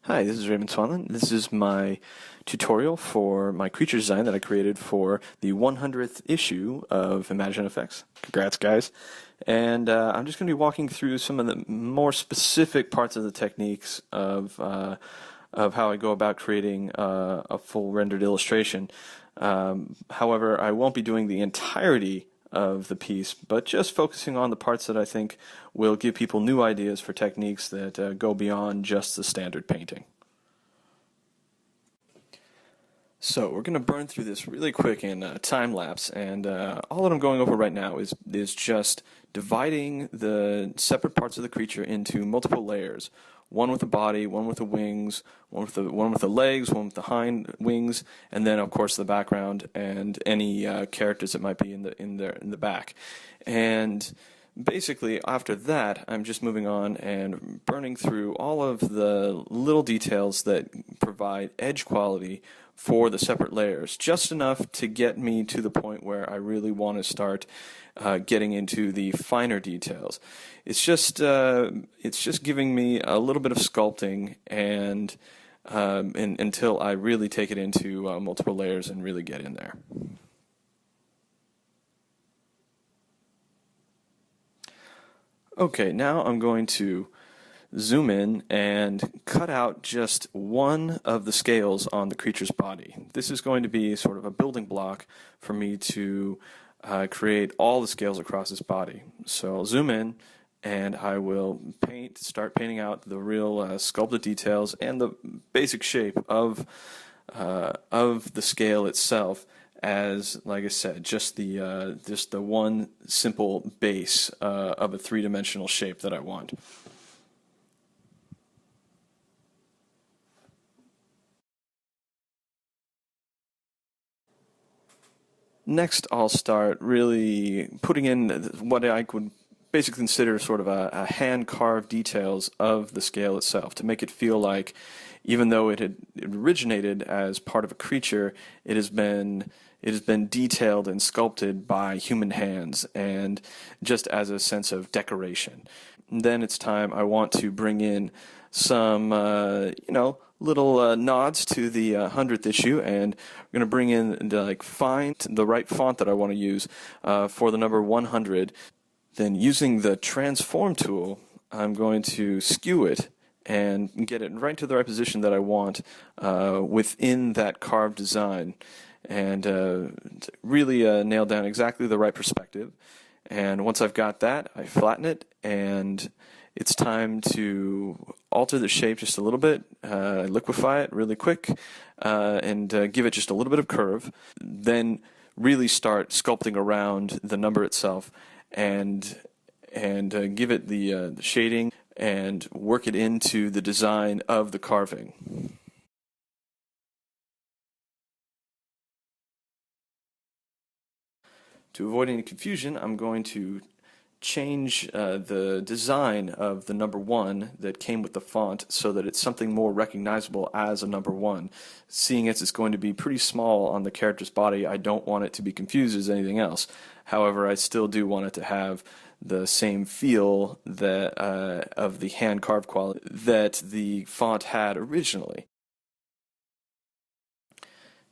Hi, this is Raymond Swanland. This is my tutorial for my creature design that I created for the 100th issue of Imagine Effects. Congrats, guys. And I'm just going to be walking through some of the more specific parts of the techniques of how I go about creating a full rendered illustration. However, I won't be doing the entirety of the piece, but just focusing on the parts that I think will give people new ideas for techniques that go beyond just the standard painting. So we're going to burn through this really quick in time lapse, and all that I'm going over right now is just dividing the separate parts of the creature into multiple layers. One with the body, one with the wings, one with the legs, one with the hind wings, and then of course the background and any characters that might be in the back. And basically after that, I'm just moving on and burning through all of the little details that provide edge quality for the separate layers, just enough to get me to the point where I really want to start getting into the finer details. It's just giving me a little bit of sculpting and until I really take it into multiple layers and really get in there. Okay, now I'm going to zoom in and cut out just one of the scales on the creature's body. This is going to be sort of a building block for me to create all the scales across his body. So I'll zoom in and I will start painting out the real sculpted details and the basic shape of the scale itself as, like I said, just the one simple base of a three-dimensional shape that I want. Next, I'll start really putting in what I would basically consider sort of a hand-carved details of the scale itself to make it feel like, even though it originated as part of a creature, it has been detailed and sculpted by human hands, and just as a sense of decoration. And then it's time I want to bring in some, little nods to the 100th issue, and we're going to bring in find the right font that I want to use for the number 100. Then using the transform tool, I'm going to skew it and get it right to the right position that I want within that carved design, and really nail down exactly the right perspective. And once I've got that, I flatten it, and it's time to alter the shape just a little bit, liquefy it really quick, and give it just a little bit of curve. Then really start sculpting around the number itself, and give it the shading and work it into the design of the carving. To avoid any confusion, I'm going to change the design of the number 1 that came with the font so that it's something more recognizable as a number 1. Seeing as it's going to be pretty small on the character's body, I don't want it to be confused as anything else. However, I still do want it to have the same feel that of the hand-carved quality that the font had originally.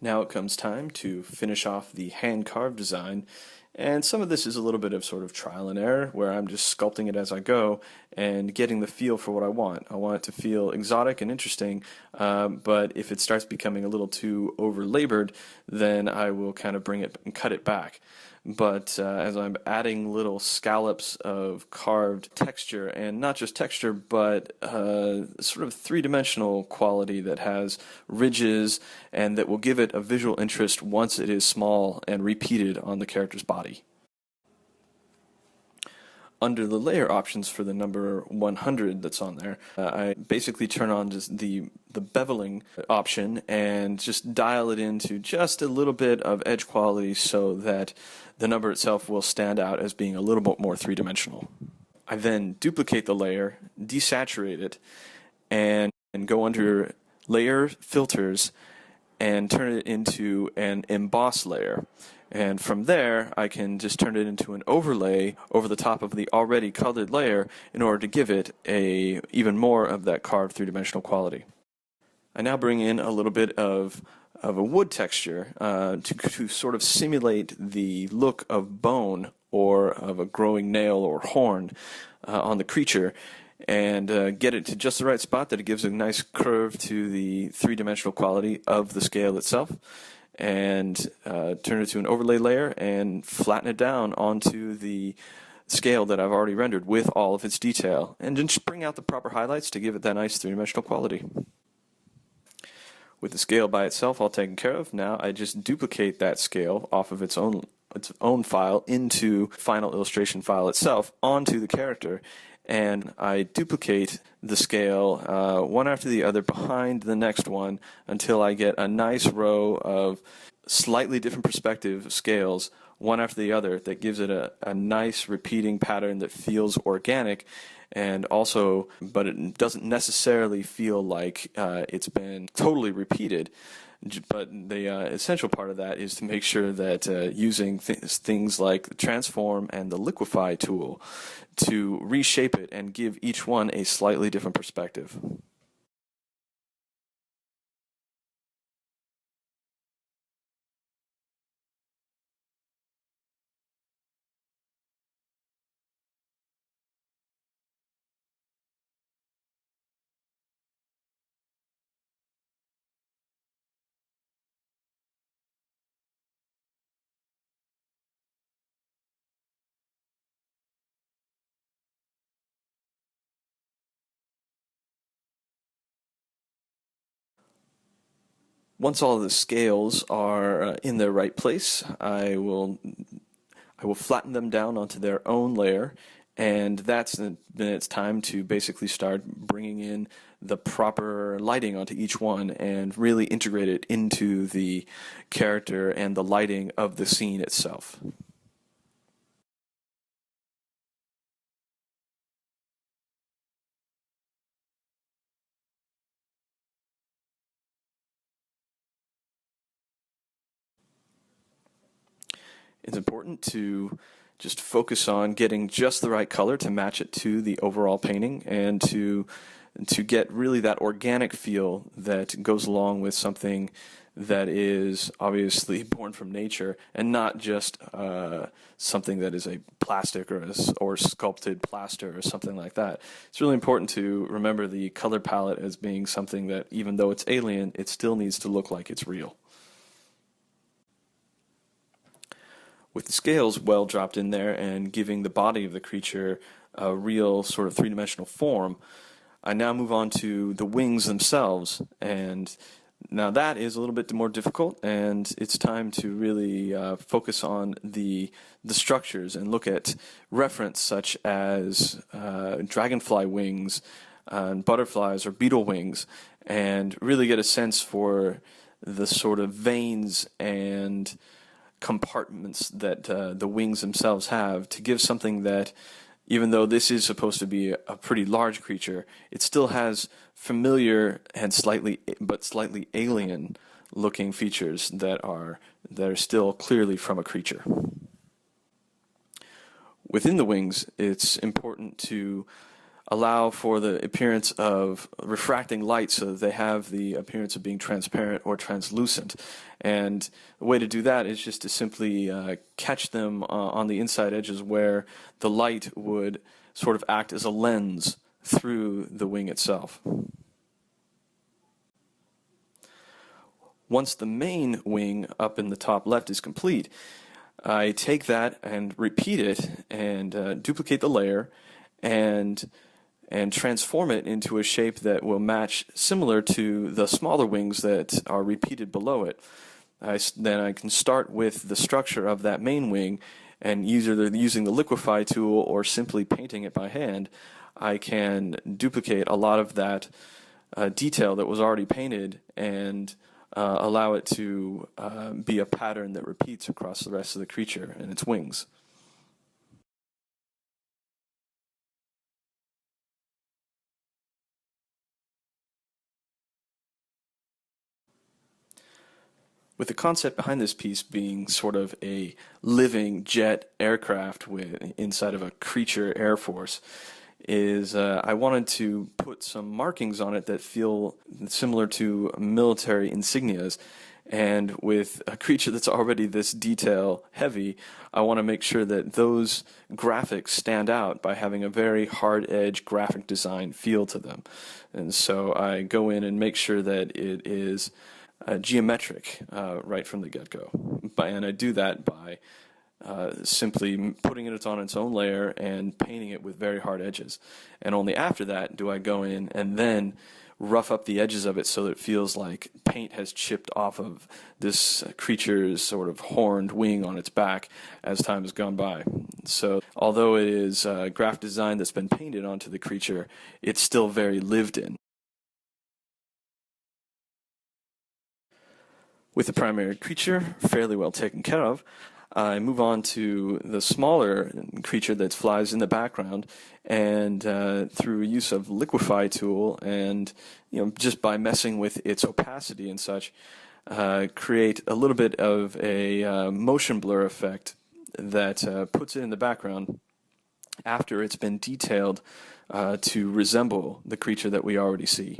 Now it comes time to finish off the hand-carved design, and some of this is a little bit of sort of trial and error, where I'm just sculpting it as I go and getting the feel for what I want. I want it to feel exotic and interesting, but if it starts becoming a little too over-labored, then I will kind of bring it and cut it back. But as I'm adding little scallops of carved texture, and not just texture, but sort of three-dimensional quality that has ridges and that will give it a visual interest once it is small and repeated on the character's body. Under the layer options for the number 100 that's on there, I basically turn on just the beveling option and just dial it into just a little bit of edge quality so that the number itself will stand out as being a little bit more three-dimensional. I then duplicate the layer, desaturate it, and go under Layer Filters and turn it into an emboss layer. And from there, I can just turn it into an overlay over the top of the already colored layer in order to give it even more of that carved three-dimensional quality. I now bring in a little bit of a wood texture to sort of simulate the look of bone or of a growing nail or horn on the creature, and get it to just the right spot that it gives a nice curve to the three-dimensional quality of the scale itself, and turn it to an overlay layer and flatten it down onto the scale that I've already rendered with all of its detail, and just bring out the proper highlights to give it that nice three-dimensional quality. With the scale by itself all taken care of, now I just duplicate that scale off of its own file into final illustration file itself onto the character, and I duplicate the scale one after the other behind the next one until I get a nice row of slightly different perspective scales one after the other that gives it a nice repeating pattern that feels organic, and also, but it doesn't necessarily feel like it's been totally repeated. But the essential part of that is to make sure that using things like the transform and the liquefy tool to reshape it and give each one a slightly different perspective. Once all of the scales are in their right place, I will flatten them down onto their own layer, and then it's time to basically start bringing in the proper lighting onto each one and really integrate it into the character and the lighting of the scene itself. It's important to just focus on getting just the right color to match it to the overall painting, and to get really that organic feel that goes along with something that is obviously born from nature and not just something that is a plastic or sculpted plaster or something like that. It's really important to remember the color palette as being something that, even though it's alien, it still needs to look like it's real. With the scales well dropped in there and giving the body of the creature a real sort of three-dimensional form, I now move on to the wings themselves, and now that is a little bit more difficult, and it's time to really focus on the structures and look at reference such as dragonfly wings, butterflies or beetle wings, and really get a sense for the sort of veins and compartments that the wings themselves have, to give something that, even though this is supposed to be a pretty large creature, it still has familiar and slightly alien looking features that are still clearly from a creature. Within the wings, it's important to allow for the appearance of refracting light so that they have the appearance of being transparent or translucent. And the way to do that is just to simply catch them on the inside edges where the light would sort of act as a lens through the wing itself. Once the main wing up in the top left is complete, I take that and repeat it and duplicate the layer and transform it into a shape that will match similar to the smaller wings that are repeated below it. Then I can start with the structure of that main wing, and either using the liquefy tool or simply painting it by hand, I can duplicate a lot of that detail that was already painted and allow it to be a pattern that repeats across the rest of the creature and its wings. With the concept behind this piece being sort of a living jet aircraft inside of a creature air force, is I wanted to put some markings on it that feel similar to military insignias. And with a creature that's already this detail heavy, I want to make sure that those graphics stand out by having a very hard edge graphic design feel to them. And so I go in and make sure that it is geometric right from the get-go. And I do that by simply putting it on its own layer and painting it with very hard edges. And only after that do I go in and then rough up the edges of it so that it feels like paint has chipped off of this creature's sort of horned wing on its back as time has gone by. So although it is graphic design that's been painted onto the creature, it's still very lived in. With the primary creature fairly well taken care of, I move on to the smaller creature that flies in the background, and through use of liquify tool and just by messing with its opacity and such, create a little bit of a motion blur effect that puts it in the background after it's been detailed to resemble the creature that we already see.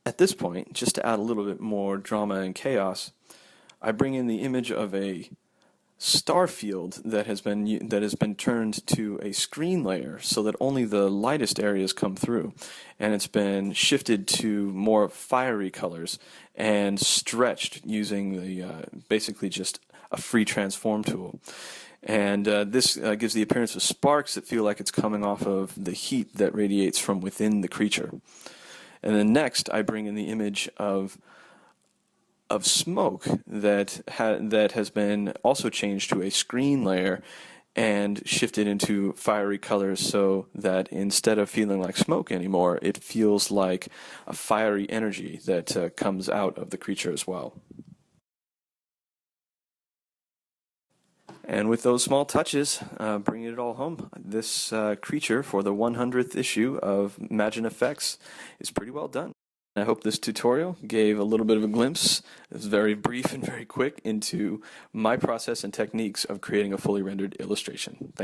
At this point, just to add a little bit more drama and chaos, I bring in the image of a star field that has been turned to a screen layer so that only the lightest areas come through, and it's been shifted to more fiery colors and stretched using the basically just a free transform tool. And this gives the appearance of sparks that feel like it's coming off of the heat that radiates from within the creature. And then next, I bring in the image of smoke that has been also changed to a screen layer and shifted into fiery colors so that instead of feeling like smoke anymore, it feels like a fiery energy that comes out of the creature as well. And with those small touches, bringing it all home, this creature for the 100th issue of Imagine Effects is pretty well done. I hope this tutorial gave a little bit of a glimpse, it was very brief and very quick, into my process and techniques of creating a fully rendered illustration.